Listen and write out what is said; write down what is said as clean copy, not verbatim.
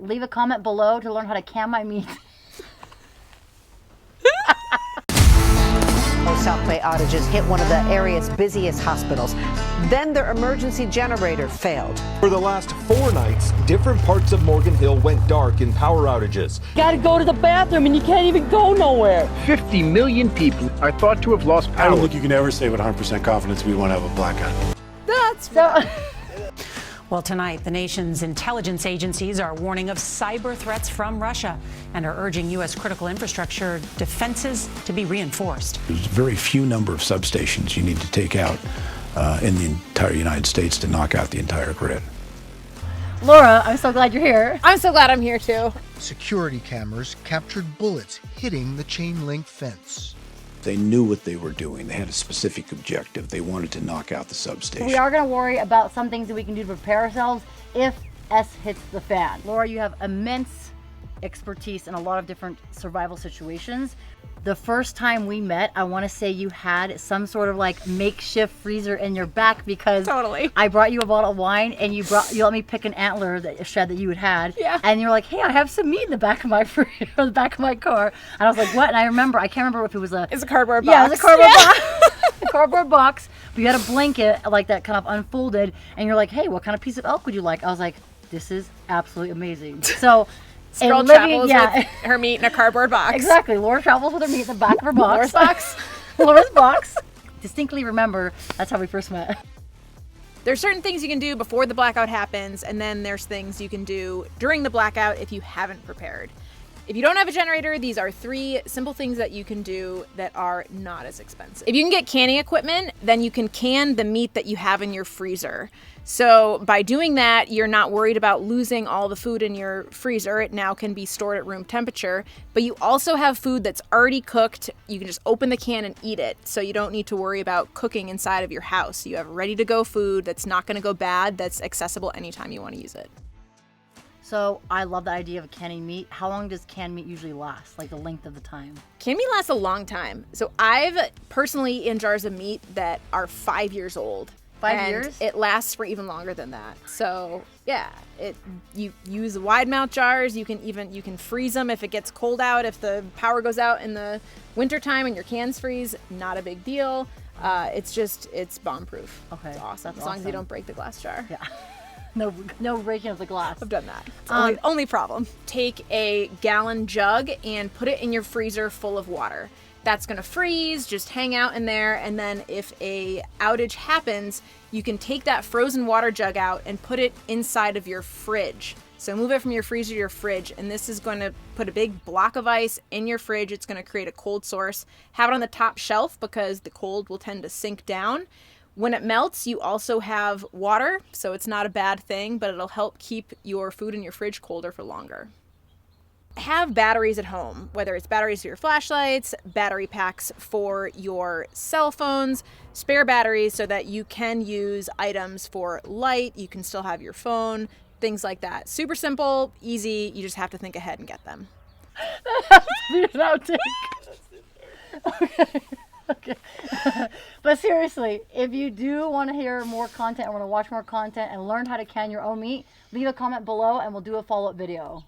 leave a comment below to learn how to can my meat. South Bay outages hit one of the area's busiest hospitals. Then their emergency generator failed. For the last 4 nights, different parts of Morgan Hill went dark in power outages. Gotta go to the bathroom and you can't even go nowhere. 50 million people are thought to have lost power. I don't think you can ever say with 100% confidence we won't have a blackout. That's so. Well, tonight, the nation's intelligence agencies are warning of cyber threats from Russia and are urging U.S. critical infrastructure defenses to be reinforced. There's a very few number of substations you need to take out in the entire United States to knock out the entire grid. Laura, I'm so glad you're here. I'm so glad I'm here too. Security cameras captured bullets hitting the chain link fence. They knew what they were doing. They had a specific objective. They wanted to knock out the substation. We are going to worry about some things that we can do to prepare ourselves if S hits the fan. Laura, you have immense expertise in a lot of different survival situations. The first time we met, I want to say you had some sort of like makeshift freezer in your back because Totally. I brought you a bottle of wine and you let me pick an antler that a shed that you had. Yeah. And you're like, hey, I have some meat in the back of my the back of my car. And I was like, what? And I can't remember if it was It's a cardboard box. Yeah, it was a cardboard box. A cardboard box. But you had a blanket like that kind of unfolded, and you're like, hey, what kind of piece of elk would you like? I was like, this is absolutely amazing. So. Girl travels with her meat in a cardboard box. Exactly. Laura travels with her meat in the back of her box. Laura's box. Laura's box. Distinctly remember, that's how we first met. There's certain things you can do before the blackout happens, and then there's things you can do during the blackout if you haven't prepared. If you don't have a generator, these are 3 simple things that you can do that are not as expensive. If you can get canning equipment, then you can can the meat that you have in your freezer. So by doing that, you're not worried about losing all the food in your freezer. It now can be stored at room temperature, but you also have food that's already cooked. You can just open the can and eat it. So you don't need to worry about cooking inside of your house. You have ready to go food that's not gonna go bad, that's accessible anytime you wanna use it. So I love the idea of canning meat. How long does canned meat usually last? Like the length of the time? Canned meat lasts a long time. So I've personally eaten jars of meat that are 5 years old. 5 years? It lasts for even longer than that. So yeah, you use wide mouth jars. You can freeze them if it gets cold out. If the power goes out in the wintertime and your cans freeze, not a big deal. It's bomb proof. Okay, it's awesome. that's as long as awesome. you don't break the glass jar. Yeah. No breaking of the glass. I've done that. It's only problem. Take a gallon jug and put it in your freezer full of water. That's gonna freeze, just hang out in there, and then if a outage happens, you can take that frozen water jug out and put it inside of your fridge. So move it from your freezer to your fridge, and this is going to put a big block of ice in your fridge. It's going to create a cold source. Have it on the top shelf because the cold will tend to sink down. When it melts, you also have water, so it's not a bad thing, but it'll help keep your food in your fridge colder for longer. Have batteries at home, whether it's batteries for your flashlights, battery packs for your cell phones, spare batteries so that you can use items for light, you can still have your phone, things like that. Super simple, easy, you just have to think ahead and get them. That has to be an outtake. Okay. But seriously, if you do want to hear more content and want to watch more content and learn how to can your own meat, leave a comment below and we'll do a follow-up video.